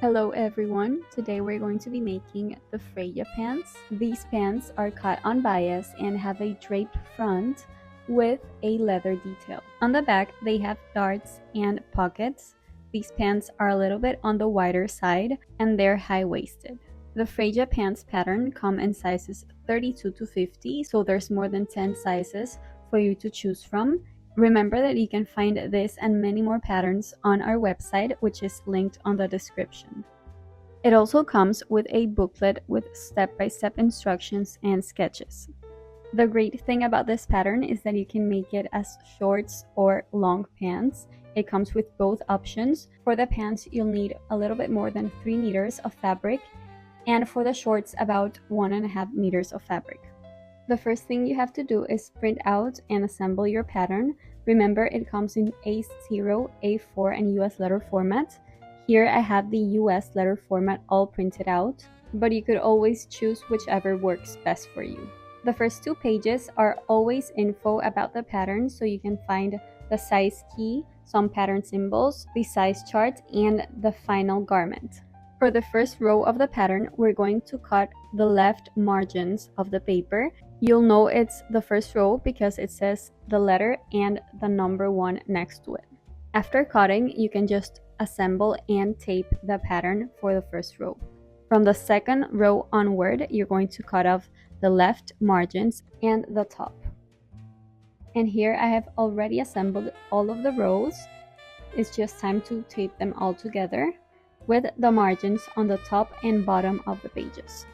Hello everyone, today we're going to be making the Freya pants. These pants are cut on bias and have a draped front with a leather detail. On the back they have darts and pockets. These pants are a little bit on the wider side and they're high-waisted. The Freya pants pattern come in sizes 32 to 50, so there's more than 10 sizes for you to choose from. Remember that you can find this and many more patterns on our website, which is linked on the description. It also comes with a booklet with step-by-step instructions and sketches. The great thing about this pattern is that you can make it as shorts or long pants. It comes with both options. For the pants, you'll need a little bit more than 3 meters of fabric, and for the shorts, about 1.5 meters of fabric. The first thing you have to do is print out and assemble your pattern. Remember, it comes in A0, A4, and US letter format. Here I have the US letter format all printed out, but you could always choose whichever works best for you. The first 2 pages are always info about the pattern, so you can find the size key, some pattern symbols, the size chart, and the final garment. For the first row of the pattern, we're going to cut the left margins of the paper. You'll know it's the first row because it says the letter and the number 1 next to it. After cutting, you can just assemble and tape the pattern for the first row. From the second row onward, you're going to cut off the left margins and the top. And here I have already assembled all of the rows. It's just time to tape them all together with the margins on the top and bottom of the pages.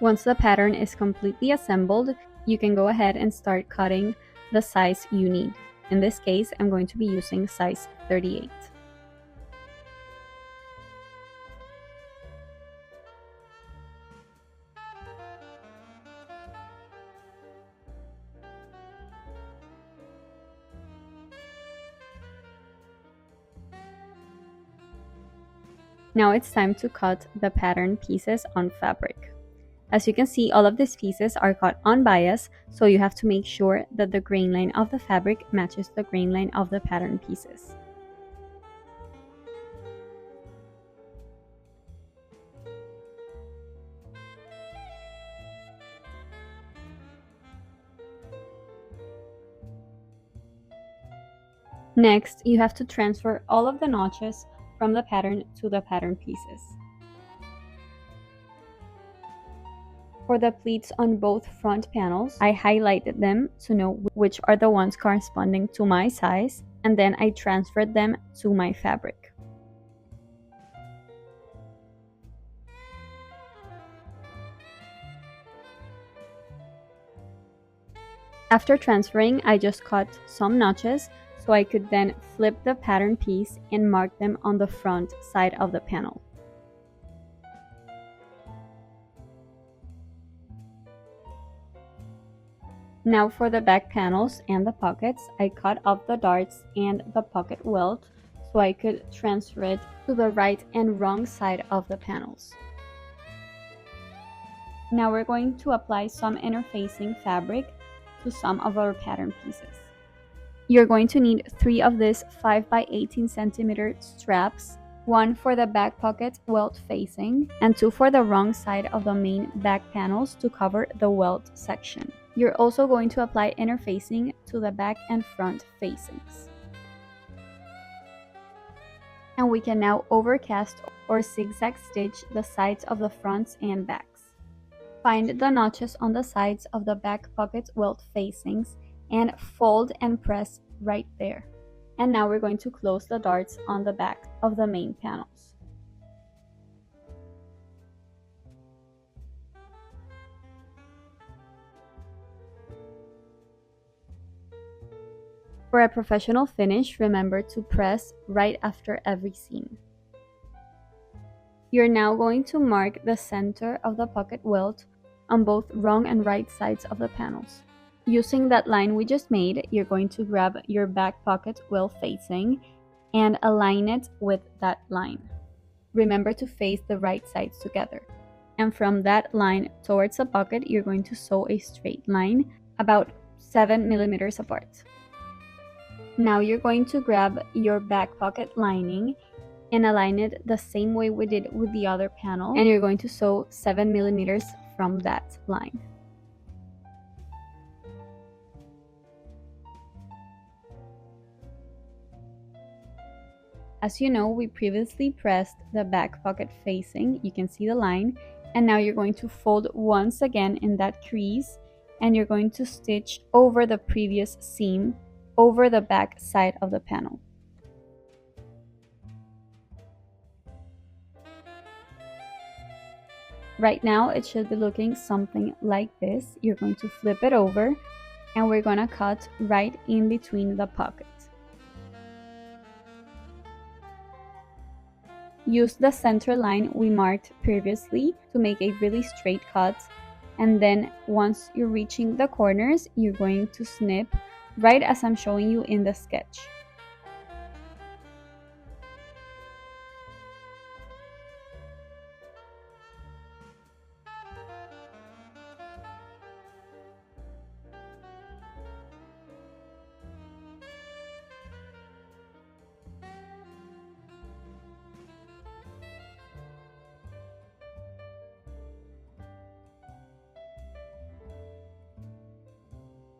Once the pattern is completely assembled, you can go ahead and start cutting the size you need. In this case, I'm going to be using size 38. Now it's time to cut the pattern pieces on fabric. As you can see, all of these pieces are cut on bias, so you have to make sure that the grain line of the fabric matches the grain line of the pattern pieces. Next, you have to transfer all of the notches from the pattern to the pattern pieces. For the pleats on both front panels, I highlighted them to know which are the ones corresponding to my size, and then I transferred them to my fabric. After transferring, I just cut some notches so I could then flip the pattern piece and mark them on the front side of the panel. Now for the back panels and the pockets, I cut off the darts and the pocket welt so I could transfer it to the right and wrong side of the panels. Now we're going to apply some interfacing fabric to some of our pattern pieces. You're going to need 3 of these 5 by 18 centimeter straps, 1 for the back pocket welt facing, and 2 for the wrong side of the main back panels to cover the welt section. You're also going to apply interfacing to the back and front facings. And we can now overcast or zigzag stitch the sides of the fronts and backs. Find the notches on the sides of the back pocket welt facings and fold and press right there. And now we're going to close the darts on the back of the main panels. For a professional finish, remember to press right after every seam. You're now going to mark the center of the pocket welt on both wrong and right sides of the panels. Using that line we just made, you're going to grab your back pocket welt facing and align it with that line. Remember to face the right sides together. and from that line towards the pocket, you're going to sew a straight line about 7 millimeters apart. Now you're going to grab your back pocket lining and align it the same way we did with the other panel, and you're going to sew 7 millimeters from that line. As you know, we previously pressed the back pocket facing, you can see the line, and now you're going to fold once again in that crease, and you're going to stitch over the previous seam over the back side of the panel. Right now it should be looking something like this. You're going to flip it over and we're going to cut right in between the pockets. Use the center line we marked previously to make a really straight cut, and then once you're reaching the corners, you're going to snip right as I'm showing you in the sketch.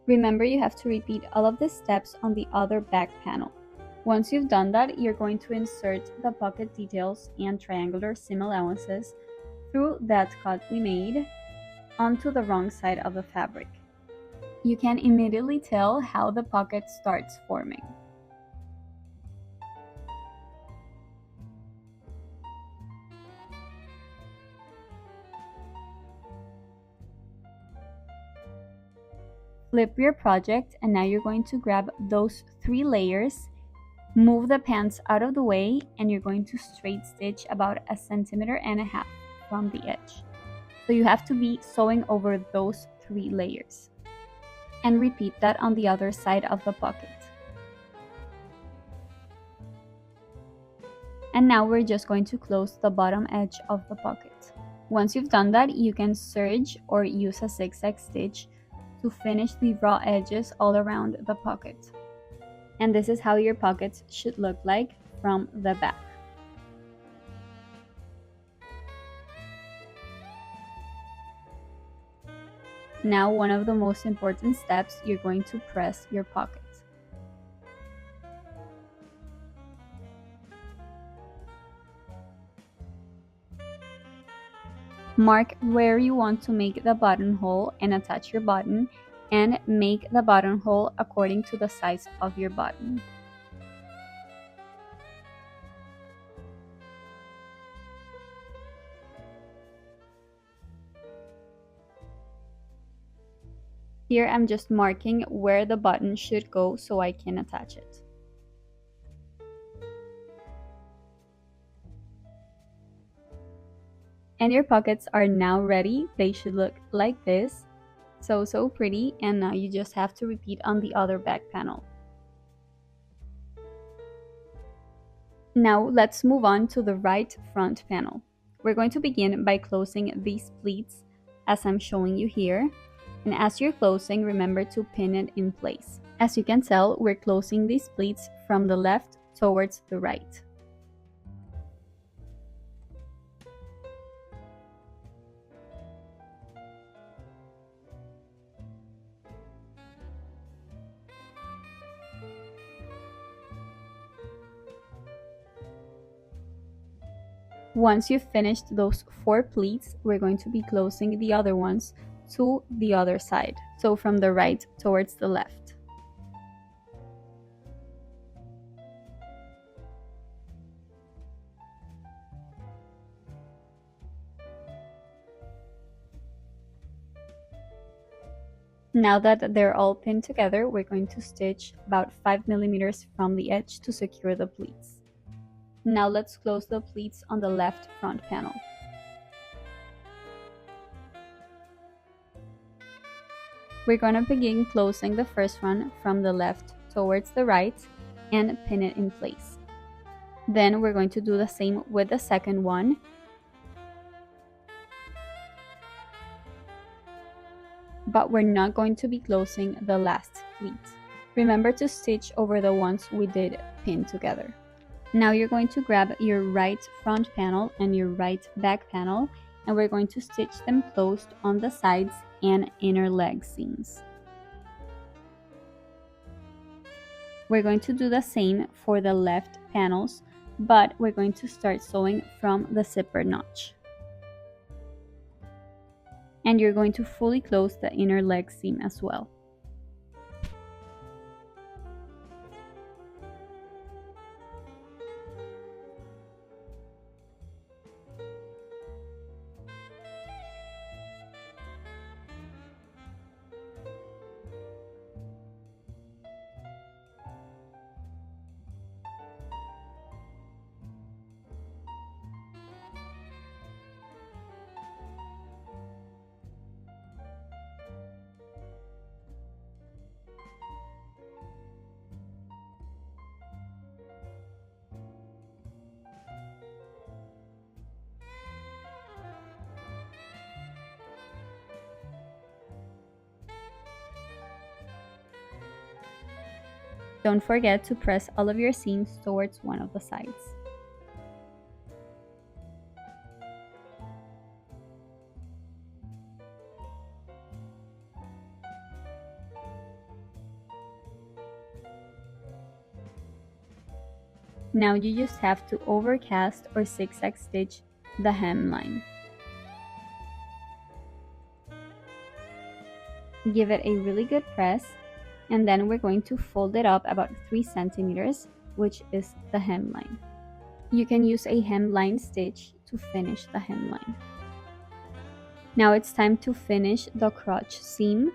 Remember, you have to repeat all of the steps on the other back panel. Once you've done that, you're going to insert the pocket details and triangular seam allowances through that cut we made onto the wrong side of the fabric. You can immediately tell how the pocket starts forming. Flip your project, and now you're going to grab those 3 layers, move the pants out of the way, and you're going to straight stitch about 1.5 centimeters from the edge. So you have to be sewing over those 3 layers. And repeat that on the other side of the pocket. And now we're just going to close the bottom edge of the pocket. Once you've done that, you can serge or use a zigzag stitch to finish the raw edges all around the pocket. And this is how your pockets should look like from the back. Now, one of the most important steps, you're going to press your pocket. Mark where you want to make the buttonhole and attach your button, and make the buttonhole according to the size of your button. Here I'm just marking where the button should go so I can attach it. And your pockets are now ready. They should look like this. So pretty, and now you just have to repeat on the other back panel. Now let's move on to the right front panel. We're going to begin by closing these pleats as I'm showing you here. And as you're closing, remember to pin it in place. As you can tell, we're closing these pleats from the left towards the right. Once you've finished those 4 pleats, we're going to be closing the other ones to the other side, so from the right towards the left. Now that they're all pinned together, we're going to stitch about 5 millimeters from the edge to secure the pleats. Now let's close the pleats on the left front panel. We're going to begin closing the first one from the left towards the right and pin it in place. Then we're going to do the same with the second one. but we're not going to be closing the last pleat. Remember to stitch over the ones we did pin together. Now you're going to grab your right front panel and your right back panel, and we're going to stitch them closed on the sides and inner leg seams. We're going to do the same for the left panels, but we're going to start sewing from the zipper notch. And you're going to fully close the inner leg seam as well. Don't forget to press all of your seams towards one of the sides. Now you just have to overcast or zigzag stitch the hemline. Give it a really good press, and then we're going to fold it up about 3 centimeters, which is the hemline. You can use a hemline stitch to finish the hemline. Now it's time to finish the crotch seam,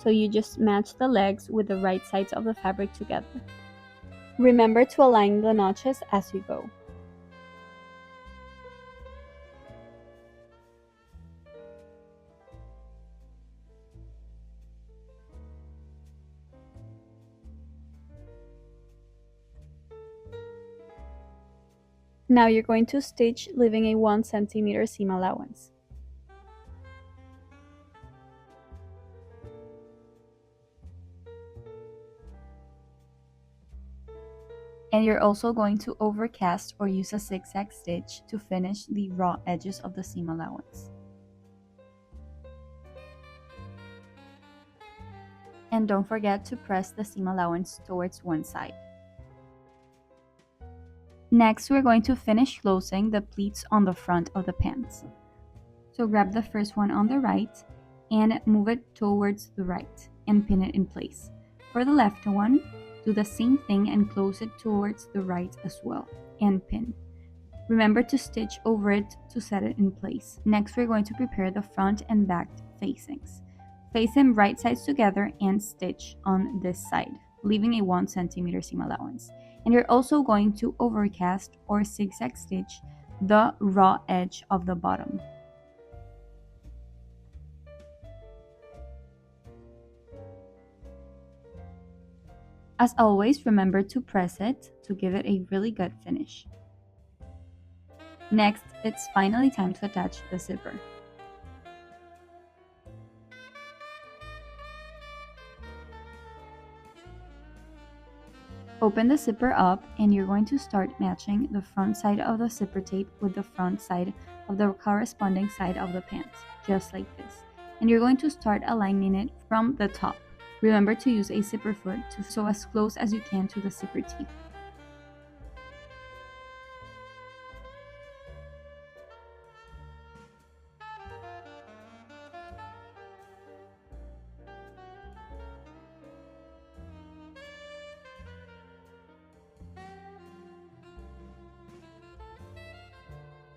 so you just match the legs with the right sides of the fabric together. Remember to align the notches as you go. Now you're going to stitch leaving a 1 centimeter seam allowance. And you're also going to overcast or use a zigzag stitch to finish the raw edges of the seam allowance. And don't forget to press the seam allowance towards one side. Next, we're going to finish closing the pleats on the front of the pants. So grab the first one on the right and move it towards the right and pin it in place. For the left one, do the same thing and close it towards the right as well and pin. Remember to stitch over it to set it in place. Next, we're going to prepare the front and back facings. Face them right sides together and stitch on this side, leaving a 1 centimeter seam allowance. And you're also going to overcast or zigzag stitch the raw edge of the bottom. As always, remember to press it to give it a really good finish. Next, it's finally time to attach the zipper. Open the zipper up and you're going to start matching the front side of the zipper tape with the front side of the corresponding side of the pants, just like this. And you're going to start aligning it from the top. Remember to use a zipper foot to sew as close as you can to the zipper teeth.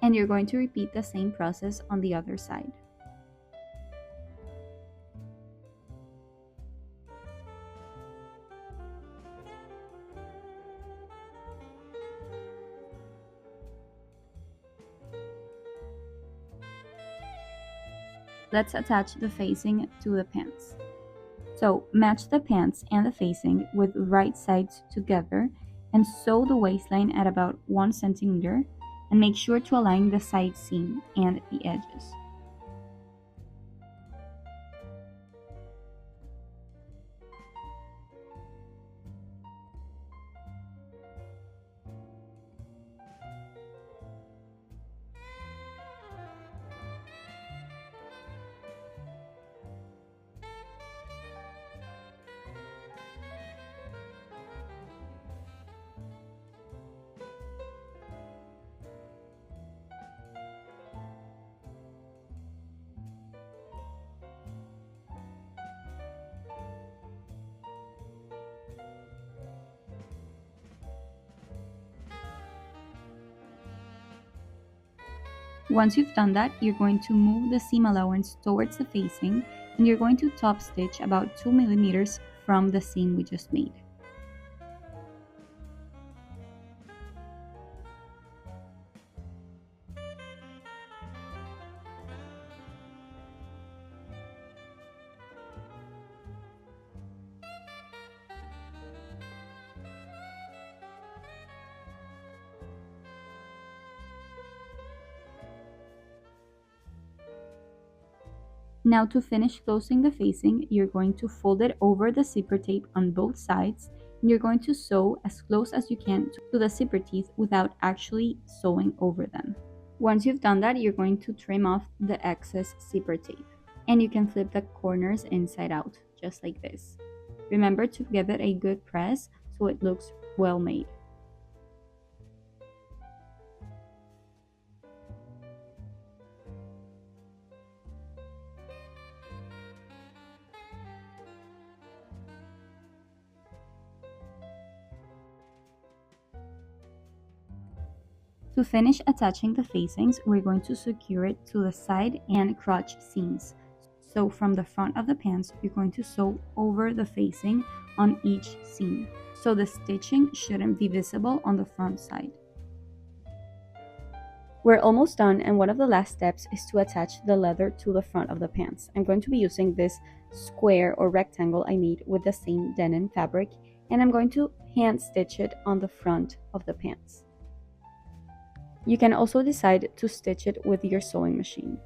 And you're going to repeat the same process on the other side. Let's attach the facing to the pants. So match the pants and the facing with right sides together and sew the waistline at about 1 centimeter and make sure to align the side seam and the edges. Once you've done that, you're going to move the seam allowance towards the facing, and you're going to top stitch about 2 millimeters from the seam we just made. Now to finish closing the facing, you're going to fold it over the zipper tape on both sides, and you're going to sew as close as you can to the zipper teeth without actually sewing over them. Once you've done that, you're going to trim off the excess zipper tape, and you can flip the corners inside out, just like this. Remember to give it a good press so it looks well made. To finish attaching the facings, we're going to secure it to the side and crotch seams. So from the front of the pants, you're going to sew over the facing on each seam. So the stitching shouldn't be visible on the front side. We're almost done, and one of the last steps is to attach the leather to the front of the pants. I'm going to be using this square or rectangle I made with the same denim fabric, and I'm going to hand stitch it on the front of the pants. You can also decide to stitch it with your sewing machine.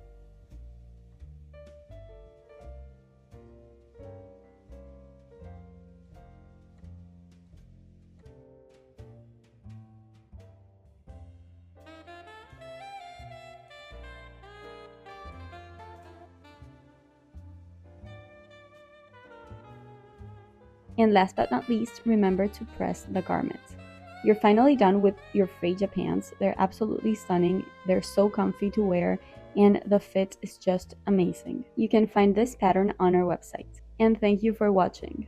And last but not least, remember to press the garment. You're finally done with your Freya pants. They're absolutely stunning. They're so comfy to wear, and the fit is just amazing. You can find this pattern on our website. And thank you for watching.